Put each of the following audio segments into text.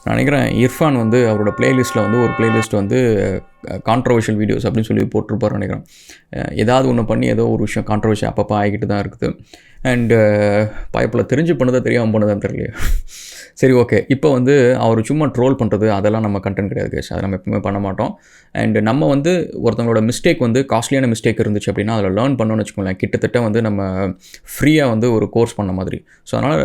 நான் நினைக்கிறேன் இர்ஃபான் வந்து அவரோட பிளேலிஸ்ட்டில் வந்து ஒரு பிளேலிஸ்ட் வந்து கான்ட்ரவர்ஷியல் வீடியோஸ் அப்படின்னு சொல்லி போட்டிருப்பார் நினைக்கிறேன். ஏதாவது ஒன்று பண்ணி ஏதோ ஒரு விஷயம் கான்ட்ரவர்ஷி அப்பப்போ ஆகிக்கிட்டு தான் இருக்குது. அண்டு பாய்ப்பில் தெரிஞ்சு பண்ணதை தெரியாமல் பண்ணதான் தெரியலையே. சரி, ஓகே. இப்போ வந்து அவர் சும்மா ட்ரோல் பண்ணுறது அதெல்லாம் நம்ம கண்டென்ட் கிடையாது கேஸ், அதை நம்ம எப்பவுமே பண்ண மாட்டோம். அண்டு நம்ம வந்து ஒருத்தவங்களோட மிஸ்டேக் வந்து காஸ்ட்லியான மிஸ்டேக் இருந்துச்சு அப்படின்னா அதில் லேர்ன் பண்ணணும்னு வச்சுக்கோங்களேன். கிட்டத்தட்ட வந்து நம்ம ஃப்ரீயாக வந்து ஒரு கோர்ஸ் பண்ண மாதிரி. ஸோ அதனால்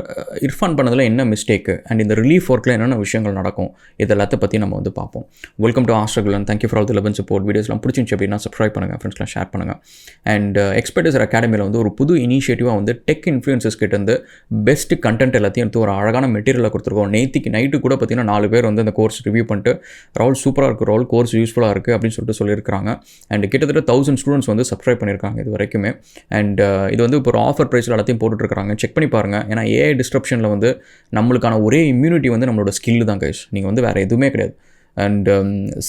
இர்ஃபான் பண்ணதில் என்ன மிஸ்டேக்கு அண்ட் இந்த ரிலீஃப் ஒர்க்கில் என்னென்ன விஷயங்கள் நடக்கும் இது எல்லாத்தை பற்றி நம்ம வந்து பார்ப்போம். வெல்கம் டு ஆஸ்ட்ரகுலன். Thank you for all the love and support. வீடியோஸ்லாம் பிடிச்சிருந்துச்சு அப்படின்னா சப்ஸ்கிரைப் பண்ணுங்கள், ஃப்ரெண்ட்ஸ்லாம் ஷேர் பண்ணுங்கள். அண்ட் எக்ஸ்பர்டைசர் அகாடமியில் வந்து ஒரு புது இனிஷியேட்டிவாக வந்து டெக் இன்ஃப்ளூயன்சஸ் கிட்டேருந்து பெஸ்ட் கண்டென்ட் எல்லாத்தையும் எடுத்து ஒரு அழகான மெட்டீரியலை கொடுத்துருக்கோம். நேத்திக்கு நைட்டு கூட பார்த்தீங்கன்னா 4 பேர் வந்து அந்த கோர்ஸ் ரிவ்யூ பண்ணிட்டு ராகுல் சூப்பராக இருக்குது, ராகுல் கோர்ஸ் யூஸ்ஃபுல்லாக இருக்குது அப்படின்னு சொல்லியிருக்காங்க. அண்ட் கிட்டத்தட்ட 1000 ஸ்டூடெண்ட்ஸ் வந்து சப்ஸ்கிரைப் பண்ணியிருக்காங்க இது வரைக்குமே. அண்ட் இது வந்து இப்போ ஒரு ஆஃபர் ப்ரைஸில் எல்லாத்தையும் போட்டுட்ருக்காங்க, செக் பண்ணி பாருங்கள். ஏன்னா ஏஐ டிஸ்ட்ரப்ஷனில் வந்து நம்மளுக்கான ஒரே இம்யூனிட்டி வந்து நம்மளோட ஸ்கில்லு தான் கைஸ். நீங்கள் வந்து வேறு எதுவுமே கிடையாது. அண்ட்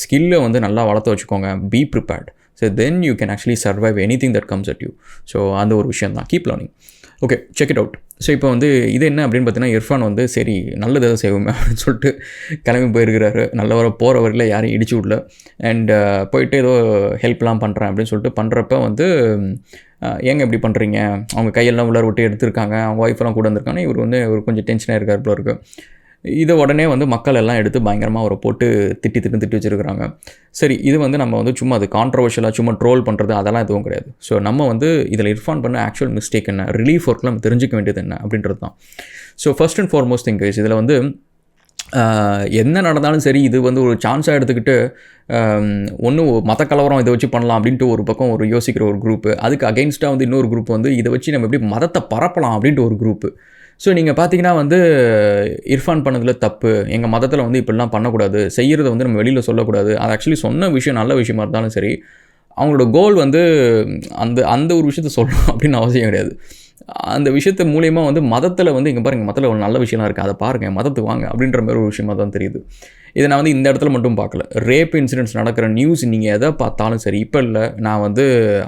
ஸ்கில்லை வந்து நல்லா வளர்த்து வச்சுக்கோங்க. Be prepared. So then you can actually survive anything that comes at you. So அந்த ஒரு விஷயம் தான். Keep learning. Okay, check it out. So இப்போ வந்து இது என்ன அப்படின்னு பார்த்தீங்கன்னா, இர்ஃபான் வந்து சரி நல்லது எதாவது செய்வோமே அப்படின்னு சொல்லிட்டு கிளம்பி போயிருக்கிறாரு. நல்ல வர போகிற வரையில் யாரையும் இடிச்சு விடல. அண்ட் போயிட்டு ஏதோ ஹெல்ப்லாம் பண்ணுறேன் அப்படின்னு சொல்லிட்டு பண்ணுறப்ப வந்து ஏங்க இப்படி பண்ணுறீங்க, அவங்க கையெல்லாம் உள்ளார விட்டு எடுத்திருக்காங்க, அவங்க ஒய்ஃபெல்லாம் கூட வந்திருக்காங்க. இவர் வந்து ஒரு கொஞ்சம் டென்ஷனாக இருக்கார் போல இருக்குது. இதை உடனே வந்து மக்கள் எல்லாம் எடுத்து பயங்கரமாக அவரை போட்டு திட்டி வச்சுருக்கிறாங்க. சரி, இது வந்து நம்ம வந்து சும்மா அது கான்ட்ரவர்ஷியலாக சும்மா ட்ரோல் பண்ணுறது அதெல்லாம் எதுவும் கிடையாது. ஸோ நம்ம வந்து இதில் இர்ஃபான் பண்ண ஆக்சுவல் மிஸ்டேக் என்ன, ரிலீஃப் ஒர்க்கில் நம்ம தெரிஞ்சிக்க வேண்டியது என்ன அப்படின்றது தான். So first and foremost thing is இதில் வந்து என்ன நடந்தாலும் சரி இது வந்து ஒரு சான்ஸாக எடுத்துக்கிட்டு ஒன்றும் மத கலவரம் இதை வச்சு பண்ணலாம் அப்படின்ட்டு ஒரு பக்கம் ஒரு யோசிக்கிற ஒரு குரூப்பு, அதுக்கு அகெயின்ஸ்டாக வந்து இன்னொரு குரூப் வந்து இதை வச்சு நம்ம எப்படி மதத்தை பரப்பலாம் அப்படின்ட்டு ஒரு குரூப்பு. ஸோ நீங்கள் பார்த்தீங்கன்னா வந்து இர்ஃபான் பண்ணதில் தப்பு, எங்கள் மதத்தில் வந்து இப்படிலாம் பண்ணக்கூடாது, செய்கிறத வந்து நம்ம வெளியில் சொல்லக்கூடாது. அது ஆக்சுவலி சொன்ன விஷயம் நல்ல விஷயமா இருந்தாலும் சரி, அவங்களோட கோல் வந்து அந்த ஒரு விஷயத்த சொல்லணும் அப்படின்னு அவசியம் கிடையாது. அந்த விஷயத்து மூலிமா வந்து மதத்தில் வந்து இங்கே பாருங்கள், மதத்தில் ஒரு நல்ல விஷயம்லாம் இருக்குது, அதை பாருங்கள், மதத்துக்கு வாங்க அப்படின்ற மாதிரி ஒரு விஷயமாக தான் தெரியுது. இதை நான் வந்து இந்த இடத்துல மட்டும் பார்க்கல. ரேப் இன்சிடென்ட்ஸ் நடக்கிற நியூஸ் நீங்கள் எதை பார்த்தாலும் சரி, இப்போ இல்லை, நான் வந்து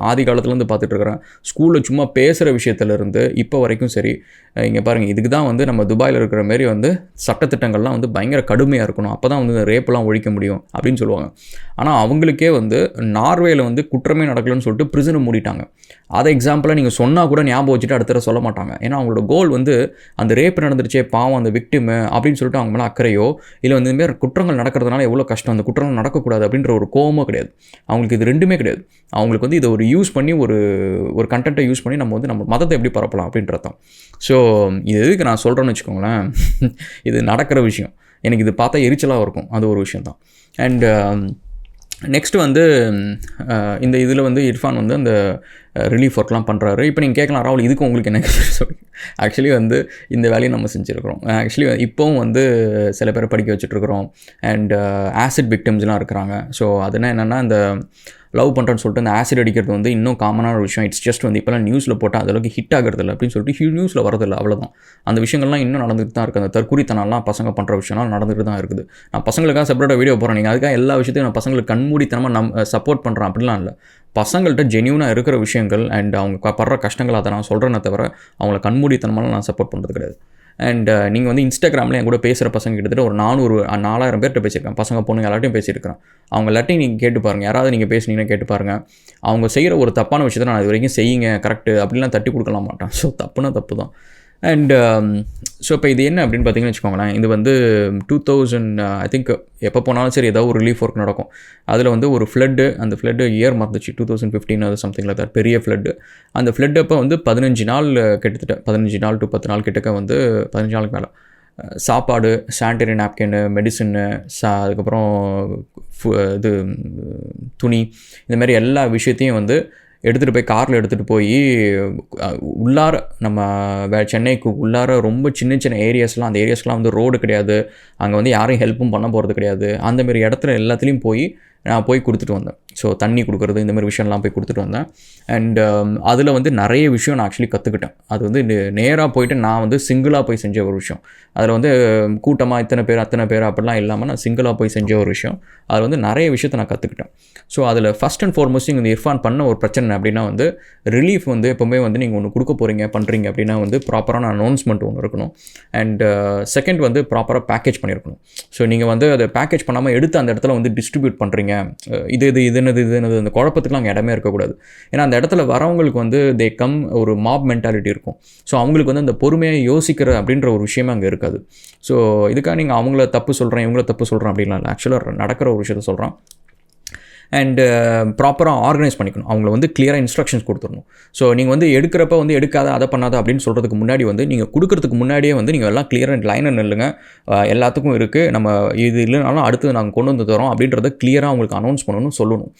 ஆதி காலத்துலேருந்து பார்த்துட்ருக்குறேன். ஸ்கூலில் சும்மா பேசுகிற விஷயத்துலேருந்து இப்போ வரைக்கும் சரி, இங்கே பாருங்கள், இதுக்கு தான் வந்து நம்ம துபாயில் இருக்கிற மாரி வந்து சட்டத்திட்டங்கள்லாம் வந்து பயங்கர கடுமையாக இருக்கணும், அப்போ தான் வந்து ரேப்பெல்லாம் ஒழிக்க முடியும் அப்படின்னு சொல்லுவாங்க. ஆனால் அவங்களுக்கே வந்து நார்வேயில் வந்து குற்றமே நடக்கலன்னு சொல்லிட்டு பிரிசனை மூடிட்டாங்க. அதை எக்ஸாம்பிளாக நீங்கள் சொன்னால் கூட ஞாபகம் வச்சுட்டு அடுத்த சொல்ல மாட்டாங்க. ஏன்னா அவங்களோட கோல் வந்து அந்த ரேப் நடந்துருச்சே பாவம் அந்த விக்டிமு அப்படின்னு சொல்லிட்டு அவங்க மேலே அக்கறையோ இல்லை வந்து இதுமாரி குற்றங்கள் நடக்கிறதுனால எவ்வளோ கஷ்டம், அந்த குற்றங்கள் நடக்கக்கூடாது அப்படின்ற ஒரு கோவமோ கிடையாது. அவங்களுக்கு இது ரெண்டுமே கிடையாது. அவங்களுக்கு வந்து இதை ஒரு யூஸ் பண்ணி ஒரு கண்டென்ட்டை யூஸ் பண்ணி நம்ம வந்து நம்ம மதத்தை எப்படி பரப்பலாம் அப்படின்றது தான். ஸோ இது எதுக்கு நான் சொல்கிறேன்னு வச்சுக்கோங்களேன், இது நடக்கிற விஷயம், எனக்கு இது பார்த்தா எரிச்சலாக இருக்கும், அது ஒரு விஷயம் தான். அண்ட் நெக்ஸ்ட் வந்து இந்த இதில் வந்து இர்ஃபான் வந்து அந்த ரிலீஃப் ஒர்க்லாம் பண்ணுறாரு. இப்போ நீங்கள் கேட்கலாம், ராகுல் இதுக்கு உங்களுக்கு என்ன சொல்லி. ஆக்சுவலி வந்து இந்த வேலையை நம்ம செஞ்சுருக்கிறோம். ஆக்சுவலி இப்போவும் வந்து சில பேரை படிக்க வச்சுட்ருக்குறோம். அண்ட் ஆசிட் விக்டிம்ஸ்லாம் இருக்கிறாங்க. ஸோ அதுனா என்னென்னா, இந்த லவ் பண்ணுறேன்னு சொல்லிட்டு அந்த ஆசிட் அடிக்கிறது வந்து இன்னும் காமனான ஒரு விஷயம். இட்ஸ் ஜஸ்ட் வந்து இப்போலாம் நியூஸில் போட்டால் அதளவுக்கு ஹிட் ஆகிறதில்ல அப்படின்னு சொல்லிட்டு நியூஸில் வரதில்லை, அவ்வளோதான். அந்த விஷயங்கள்லாம் இன்னும் நடந்துகிட்டு தான் இருக்குது. அந்த தற்குறித்தனம்லாம் பசங்க பண்ணுற விஷயம்லாம் நடந்துகிட்டு தான் இருக்குது. நான் பசங்களுக்காக செப்பரேட்டாக வீடியோ போகிறேன், நீங்கள் அதுக்காக எல்லா விஷயத்தையும் நான் பசங்களுக்கு கண்மூடித்தனமாக சப்போர்ட் பண்ணுறேன் அப்படிலாம் இல்லை. பசங்கள்கிட்ட ஜென்யூனாக இருக்கிற விஷயங்கள் அண்ட் அவங்க படுற கஷ்டங்கள் அதை நான் சொல்கிறேன்னே தவிர அவங்கள கண்மூடித்தனமாலாம் நான் சப்போர்ட் பண்ணுறது கிடையாது. அண்ட் நீங்கள் வந்து இன்ஸ்டாகிராமில் என் கூட பேசுகிற பசங்க கிட்டத்தட்ட ஒரு 4000 பேர்கிட்ட பேசியிருக்கேன். பசங்க பொண்ணுங்க எல்லாத்தையும் பேசியிருக்கிறேன். அவங்க எல்லாத்தையும் நீங்கள் கேட்டு பாருங்கள், யாராவது நீங்கள் பேசுனீங்கன்னா கேட்டு பாருங்கள். அவங்க செய்கிற ஒரு தப்பான விஷயத்தை நான் இது வரைக்கும் செய்யுங்க கரெக்டு அப்படிலாம் தட்டி கொடுக்கலாம் மாட்டேன். ஸோ தப்புனா தப்பு தான். அண்ட் ஸோ இப்போ இது என்ன அப்படின்னு பார்த்தீங்கன்னு வச்சுக்கோங்களேன், இது வந்து 2000 ஐ திங்க் எப்போ போனாலும் சரி ஏதாவது ஒரு ரிலீஃப் ஒர்க் நடக்கும். அதில் வந்து ஒரு ஃப்ளட்டு, அந்த ஃப்ளட்டு இயர் மறந்துச்சு, 2015 அது சம்திங் லைக் தட், பெரிய ஃப்ளட்டு. அந்த ஃப்ளட் அப்போ வந்து 15 நாள் கிட்டத்தட்ட 15 நாள் டு 10 நாள் கிட்டக்க வந்து 15 நாளுக்கு மேலே சாப்பாடு, சானிடரி நாப்கின்னு, மெடிசன்னு, அதுக்கப்புறம் இது துணி, இந்தமாரி எல்லா விஷயத்தையும் வந்து எடுத்துகிட்டு போய் காரில் எடுத்துகிட்டு போய் உள்ளார நம்ம சென்னைக்கு உள்ளார ரொம்ப சின்ன சின்ன ஏரியாஸ்லாம், அந்த ஏரியாஸ்லாம் வந்து ரோடு கிடையாது, அங்கே வந்து யாரும் ஹெல்ப்பும் பண்ண போகிறது கிடையாது, அந்தமாரி இடத்துல எல்லாத்துலேயும் போய் நான் போய் கொடுத்துட்டு வந்தேன். ஸோ தண்ணி கொடுக்குறது இந்த மாதிரி விஷயம்லாம் போய் கொடுத்துட்டு வந்தேன். அண்ட் அதில் வந்து நிறைய விஷயம் நான் ஆக்சுவலி கற்றுக்கிட்டேன். அது வந்து நேராக போயிட்டு நான் வந்து சிங்கிளாக போய் செஞ்ச ஒரு விஷயம். அதில் வந்து கூட்டமாக இத்தனை பேர் அத்தனை பேர் அப்படிலாம் இல்லாமல் நான் சிங்கிளாக போய் செஞ்ச ஒரு விஷயம். அதில் வந்து நிறைய விஷயத்தை நான் கற்றுக்கிட்டேன். ஸோ அதில் ஃபஸ்ட் அண்ட் ஃபார்மோஸ்ட் இந்த இர்ஃபான் பண்ண ஒரு பிரச்சனை அப்படின்னா வந்து ரிலீஃப் வந்து எப்போவுமே வந்து நீங்கள் ஒன்று கொடுக்க போகிறீங்க பண்ணுறீங்க அப்படின்னா வந்து ப்ராப்பரான அனௌன்ஸ்மெண்ட் ஒன்று இருக்கணும். அண்ட் செகண்ட் வந்து ப்ராப்பராக பேக்கேஜ் பண்ணியிருக்கணும். ஸோ நீங்கள் வந்து அதை பேக்கேஜ் பண்ணாமல் எடுத்து அந்த இடத்துல வந்து டிஸ்ட்ரிபியூட் பண்ணுறீங்க, இது என்னது அந்த குழப்பத்துக்குலாம் அங்கே இடமே இருக்கக்கூடாது. ஏன்னா அந்த இடத்துல வரவங்களுக்கு வந்து தே கம் ஒரு மாப் மென்டாலிட்டி இருக்கும். ஸோ அவங்களுக்கு வந்து அந்த பொறுமையாக யோசிக்கிற அப்படின்ற ஒரு விஷயமே அங்கே இருக்காது. ஸோ இதுக்காக நீங்கள் அவங்கள தப்பு சொல்கிறேன் இவங்கள தப்பு சொல்கிறேன் அப்படின்லாம் இல்லை. ஆக்சுவலாக நடக்கிற ஒரு விஷயத்த சொல்கிறேன். அண்டு ப்ராப்பராக ஆர்கனைஸ் பண்ணிக்கணும். அவங்கள வந்து கிளியராக இன்ஸ்ட்ரக்ஷன்ஸ் கொடுத்துடணும். ஸோ நீங்கள் வந்து எடுக்கிறப்ப வந்து எடுக்காத அதை பண்ணாத அப்படின்னு சொல்கிறதுக்கு முன்னாடி வந்து நீங்கள் கொடுக்குறதுக்கு முன்னாடியே வந்து நீங்கள் எல்லாம் கிளியராக லைனை நில்லுங்க, எல்லாத்துக்கும் இருக்குது, நம்ம இது இல்லைனாலும் அடுத்து நாங்கள் கொண்டு வந்து தரோம் அப்படின்றத கிளியராக அவங்களுக்கு அனௌன்ஸ் பண்ணணும், சொல்லணும்.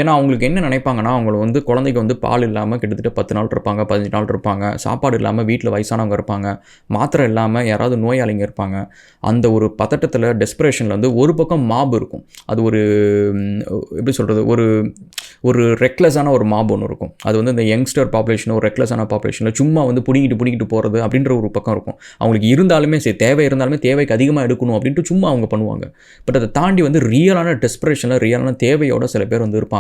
ஏன்னா அவங்களுக்கு என்ன நினைப்பாங்கன்னா, அவங்கள வந்து குழந்தைக்கு வந்து பால் இல்லாமல் கிட்டத்தட்ட 10 நாள் இருப்பாங்க, 15 நாள் இருப்பாங்க, சாப்பாடு இல்லாமல் வீட்டில் வயசானவங்க இருப்பாங்க, மாத்திரை இல்லாமல் யாராவது நோயாளிங்க இருப்பாங்க. அந்த ஒரு பதட்டத்தில் டெஸ்பரேஷனில் வந்து ஒரு பக்கம் மாப் இருக்கும். அது ஒரு எப்படி சொல்கிறது, ஒரு ரெக்லெஸ்ஸான ஒரு மாப் ஒன்று இருக்கும். அது வந்து இந்த யங்ஸ்டர் பாப்புலேஷன் ஒரு ரெக்லெஸ்ஸான பாப்புலேஷனில் சும்மா வந்து பிடிக்கிட்டு போகிறது அப்படின்ற ஒரு பக்கம் இருக்கும். அவங்களுக்கு இருந்தாலுமே சரி, தேவை இருந்தாலுமே தேவைக்கு அதிகமாக எடுக்கணும் அப்படின்ட்டு சும்மா அவங்க பண்ணுவாங்க. பட் அதை தாண்டி வந்து ரியலான டெஸ்பரேஷனில் ரியலான தேவையோட சில பேர் வந்து இருப்பாங்க.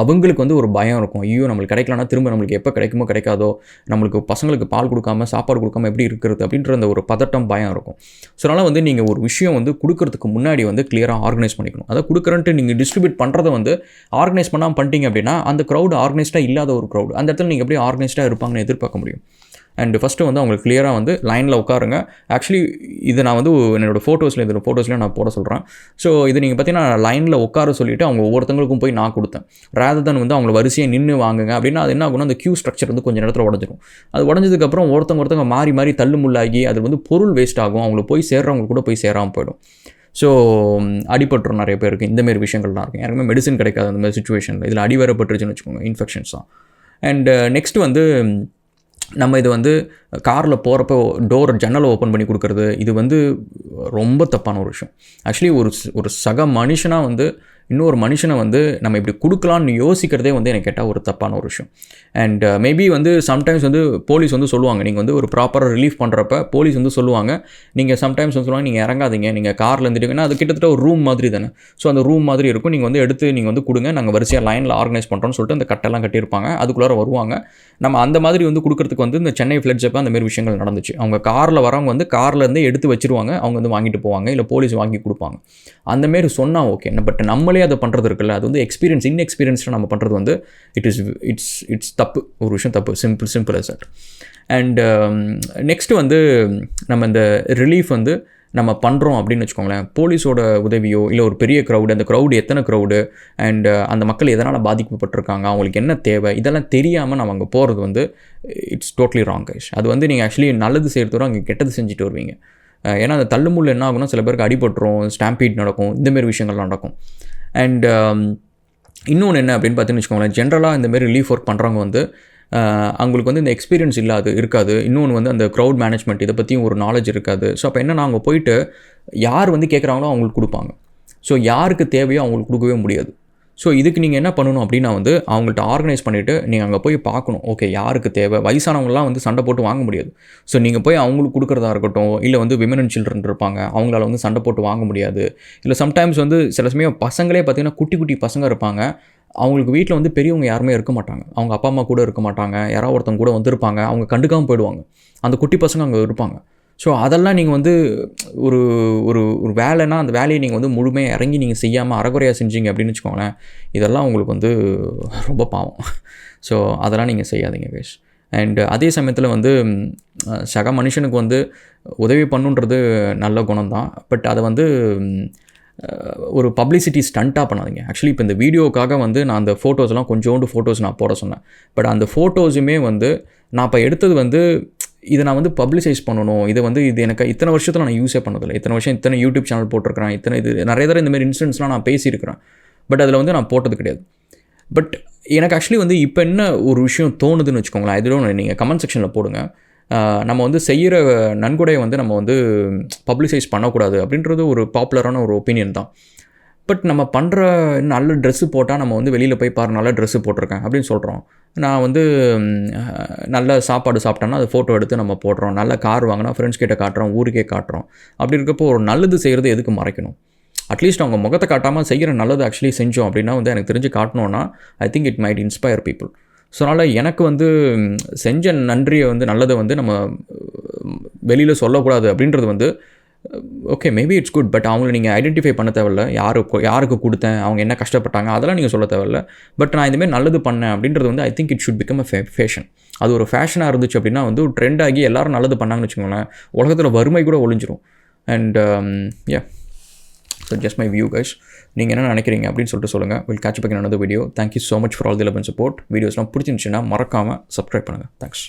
அவங்களுக்கு வந்து ஒரு பயம் இருக்கும். ஐயோ நம்மளுக்கு கிடைக்கலனா திரும்ப நம்மளுக்கு எப்போ கிடைக்குமோ கிடைக்காதோ, நம்மளுக்கு பசங்களுக்கு பால் கொடுக்காம சாப்பாடு கொடுக்காம எப்படி இருக்கிறது அப்படின்ற அந்த ஒரு பதட்டம் பயம் இருக்கும். ஸோ அதனால் வந்து நீங்கள் ஒரு விஷயம் வந்து கொடுக்கறதுக்கு முன்னாடி வந்து கிளியராக ஆர்கனைஸ் பண்ணிக்கணும். அதை கொடுக்குறன்ட்டு நீங்கள் டிஸ்ட்ரிபியூட் பண்ணுறதை வந்து ஆர்கனைஸ் பண்ணாமல் பண்ணிட்டீங்க அப்படின்னா அந்த க்ரௌடு ஆர்கனைஸ்டாக இல்லாத ஒரு க்ரௌடு, அந்த இடத்துல நீங்கள் எப்படி ஆர்கனைஸ்டாக இருப்பாங்கன்னு எதிர்பார்க்க முடியும். அண்ட் ஃபஸ்ட்டு வந்து அவங்களுக்கு கிளியராக வந்து லைனில் உட்காருங்க. ஆக்சுவலி இதை நான் வந்து என்னோடய ஃபோட்டோஸில் நான் போட சொல்கிறேன். ஸோ இது நீங்கள் பார்த்தீங்கன்னா லைனில் உட்கார சொல்லிவிட்டு அவங்க ஒவ்வொருத்தங்களுக்கும் போய் நான் கொடுத்தேன். ரேதர் தன் வந்து அவங்கள வரிசையை நின்று வாங்குங்க அப்படின்னா அது என்ன ஆகும்னா அந்த கியூ ஸ்ட்ரக்சர் வந்து கொஞ்சம் நேரத்தில் உடஞ்சிடும். அது உடஞ்சதுக்கப்புறம் ஒருத்தவங்க மாறி தள்ளு முள்ளாகி அது வந்து பொருள் வேஸ்ட் ஆகும். அவங்களுக்கு போய் சேர்றவங்களுக்கு கூட போய் சேராமல் போயிடும். ஸோ அடிபட்டுரும் நிறைய பேருக்கு. இந்தமாரி விஷயங்கள்லாம் இருக்கும். யாருக்குமே மெடிசன் கிடைக்காது அந்த மாதிரி சுச்சுவேஷனில். இதில் அடி வேறப்பட்டுருச்சுன்னு வச்சுக்கோங்க, இன்ஃபெக்ஷன்ஸ் தான். அண்ட் நெக்ஸ்ட் வந்து நம்ம இது வந்து காரில் போகிறப்போ ஜன்னலை ஓப்பன் பண்ணி கொடுக்குறது, இது வந்து ரொம்ப தப்பான ஒரு விஷயம். ஆக்சுவலி ஒரு சக மனுஷனாக வந்து இன்னொரு மனுஷனை வந்து நம்ம இப்படி கொடுக்கலான்னு யோசிக்கிறதே வந்து எனக்கு கேட்டால் ஒரு தப்பான ஒரு விஷயம். அண்ட் மேபி வந்து சம்டைம்ஸ் வந்து போலீஸ் வந்து சொல்லுவாங்க, நீங்கள் வந்து ஒரு ப்ராப்பராக ரிலீஃப் பண்ணுறப்ப போலீஸ் வந்து சொல்லுவாங்க, நீங்கள் சம்டைம்ஸ் வந்து சொல்லுவாங்க நீங்கள் இறங்காதீங்க, நீங்கள் காரில் இருந்துட்டீங்கன்னா அது கிட்டத்தட்ட ஒரு ரூம் மாதிரி தானே. ஸோ அந்த ரூம் மாதிரி இருக்கும், நீங்கள் வந்து எடுத்து நீங்கள் வந்து கொடுங்க, நாங்கள் வரிசையாக லைனில் ஆர்கனைஸ் பண்ணுறோன்னு சொல்லிட்டு அந்த கட்டெல்லாம் கட்டியிருப்பாங்க, அதுக்குள்ளார வருவாங்க. நம்ம அந்த மாதிரி வந்து கொடுக்குறதுக்கு வந்து இந்த சென்னை ஃப்ளட்ஸ் அப்போ அந்த மாதிரி விஷயங்கள் நடந்துச்சு. அவங்க காரில் வரவங்க வந்து கார்லேருந்தே எடுத்து வச்சுருவாங்க, அவங்க வந்து வாங்கிட்டு போவாங்க, இல்லை போலீஸ் வாங்கி கொடுப்பாங்க. அந்தமாரி சொன்னால் ஓகே. பட் நம்மளே அதை பண்ணுறது இருக்குல்ல, அது வந்து இன்எக்ஸ்பீரியன்ஸாக நம்ம பண்ணுறது வந்து இட்ஸ் தப்பு, ஒரு விஷயம் தப்பு. Simple as that. And next வந்து நம்ம இந்த ரிலீஃப் வந்து நம்ம பண்ணுறோம் அப்படின்னு வச்சுக்கோங்களேன், போலீஸோட உதவியோ இல்லை ஒரு பெரிய க்ரௌடு, அந்த க்ரௌடு எத்தனை க்ரௌடு அண்ட் அந்த மக்கள் எதனால் பாதிக்கப்பட்டிருக்காங்க, அவங்களுக்கு என்ன தேவை, இதெல்லாம் தெரியாமல் நம்ம அங்கே போகிறது வந்து இட்ஸ் டோட்லி ராங் கைஸ். அது வந்து நீங்கள் ஆக்சுவலி நல்லது செய்கிறதோட அங்கே கெட்டது செஞ்சுட்டு வருவீங்க. ஏன்னா அந்த தள்ளுமுள்ள என்ன ஆகும்னா சில பேருக்கு அடிபட்டுரும், ஸ்டாம்பீட் நடக்கும், இந்தமாரி விஷயங்கள்லாம் நடக்கும். அண்ட் இன்னொன்று என்ன அப்படின்னு பார்த்தீங்கன்னு வச்சுக்கோங்களேன், ஜென்ரலாக இந்தமாரி ரிலீஃப் ஒர்க் பண்ணுறவங்க வந்து அவங்களுக்கு வந்து இந்த எக்ஸ்பீரியன்ஸ் இருக்காது. இன்னொன்று வந்து அந்த க்ரௌட் மேனேஜ்மெண்ட் இதை பற்றியும் ஒரு நாலேஜ் இருக்காது. ஸோ அப்போ என்னன்னா அவங்க போயிட்டு யார் வந்து கேட்குறாங்களோ அவங்களுக்கு கொடுப்பாங்க. ஸோ யாருக்கு தேவையோ அவங்களுக்கு கொடுக்கவே முடியாது. ஸோ இதுக்கு நீங்கள் என்ன பண்ணணும் அப்படின்னா வந்து அவங்கள்ட்ட ஆர்கனைஸ் பண்ணிவிட்டு நீங்கள் அங்கே போய் பார்க்கணும், ஓகே யாருக்கு தேவை. வயசானவங்களாம் வந்து சண்டை போட்டு வாங்க முடியாது. ஸோ நீங்கள் போய் அவங்களுக்கு கொடுக்குறதா இருக்கட்டும், இல்லை வந்து விமன் அண்ட் சில்ட்ரன் இருப்பாங்க, அவங்களால வந்து சண்டை போட்டு வாங்க முடியாது. இல்லை சம்டைம்ஸ் வந்து சில சமயம் பசங்களே பார்த்திங்கன்னா குட்டி பசங்க இருப்பாங்க, அவங்களுக்கு வீட்டில் வந்து பெரியவங்க யாருமே இருக்க மாட்டாங்க, அவங்க அப்பா அம்மா கூட இருக்க மாட்டாங்க, யாராவது ஒருத்தவங்க கூட வந்திருப்பாங்க, அவங்க கண்டுக்காமல் போயிடுவாங்க, அந்த குட்டி பசங்க அங்கே இருப்பாங்க. ஸோ அதெல்லாம் நீங்கள் வந்து ஒரு ஒரு ஒரு வேலைன்னா அந்த வேலையை நீங்கள் வந்து முழுமையாக இறங்கி நீங்கள் செய்யாமல் அறகுறையாக செஞ்சீங்க அப்படின்னு வச்சுக்கோங்களேன், இதெல்லாம் உங்களுக்கு வந்து ரொம்ப பாவம். ஸோ அதெல்லாம் நீங்கள் செய்யாதீங்க கைஸ். அண்ட் அதே சமயத்தில் வந்து சக மனுஷனுக்கு வந்து உதவி பண்ணுன்றது நல்ல குணம் தான். பட் அதை வந்து ஒரு பப்ளிசிட்டி ஸ்டண்ட்டாக பண்ணாதீங்க. ஆக்சுவலி இப்போ இந்த வீடியோக்காக வந்து நான் அந்த ஃபோட்டோஸ்லாம் கொஞ்சோண்டு ஃபோட்டோஸ் நான் போட சொன்னேன். பட் அந்த ஃபோட்டோஸுமே வந்து நான் இப்போ எடுத்தது வந்து இதை நான் வந்து பப்ளிசைஸ் பண்ணணும், இது எனக்கு இத்தனை வருஷத்தில் நான் யூஸே பண்ணதில்லை. இத்தனை யூடியூப் சேனல் போட்டிருக்கிறேன், இது நிறைய தடவை இந்தமாதிரி இன்சிடென்ட்ஸ்லாம் நான் பேசியிருக்கிறேன். பட் அதில் வந்து நான் போட்டது கிடையாது. பட் எனக்கு ஆக்சுவலி வந்து இப்போ என்ன ஒரு விஷயம் தோணுதுன்னு வச்சுக்கோங்களேன், இதோட நீங்கள் கமெண்ட் செக்ஷனில் போடுங்க. நம்ம வந்து செய்கிற நன்கொடையை வந்து நம்ம வந்து பப்ளிசைஸ் பண்ணக்கூடாது அப்படின்றது ஒரு பாப்புலரான ஒரு ஒப்பீனியன் தான். பட் நம்ம பண்ணுற நல்ல ட்ரெஸ்ஸு போட்டால் நம்ம வந்து வெளியில் போய் பாரு நல்ல ட்ரெஸ்ஸு போட்டிருக்கேன் அப்படின்னு சொல்கிறோம். நான் வந்து நல்ல சாப்பாடு சாப்பிட்டோன்னா அது ஃபோட்டோ எடுத்து நம்ம போடுறோம். நல்ல கார் வாங்கினா ஃப்ரெண்ட்ஸ் கிட்ட காட்டுறோம், ஊருக்கே காட்டுறோம். அப்படி இருக்கப்போ ஒரு நல்லது செய்கிறது எதுக்கு மறைக்கணும்? அட்லீஸ்ட் அவங்க முகத்தை காட்டாமல் செய்கிற நல்லது ஆக்சுவலி செஞ்சோம் அப்படின்னா வந்து எனக்கு தெரிஞ்சு காட்டணுன்னா I think it might inspire people. So அதனால் எனக்கு வந்து செஞ்ச நன்றியை வந்து நல்லதை வந்து நம்ம வெளியில் சொல்லக்கூடாது அப்படின்றது வந்து okay maybe it's good. But அவங்கள நீங்கள் ஐடென்டிஃபை பண்ண தேவையில்ல. யாருக்கு கொடுத்தேன், அவங்க என்ன கஷ்டப்பட்டாங்க, அதெல்லாம் நீங்கள் சொல்ல தேவையில்ல. பட் நான் இதுமாதிரி நல்லது பண்ணேன் அப்படின்றது வந்து ஐ think it should become a fashion. அது ஒரு ஃபேஷனாக இருந்துச்சு அப்படின்னா வந்து ஒரு ட்ரெண்ட் ஆகி எல்லோரும் நல்லது பண்ணாங்கன்னு வச்சுக்கோங்களேன், உலகத்தில் வறுமை கூட ஒழிஞ்சிரும். And yeah, so just my view guys. நீங்கள் என்ன நினைக்கிறீங்க அப்படின்னு சொல்லிட்டு சொல்லுங்கள். Will catch back in another video. Thank you so much for all the love and support. வீடியோஸ்லாம் பிடிச்சிருந்துச்சுன்னா மறக்காமல் சப்ஸ்கிரைப் பண்ணுங்கள். தேங்க்ஸ்.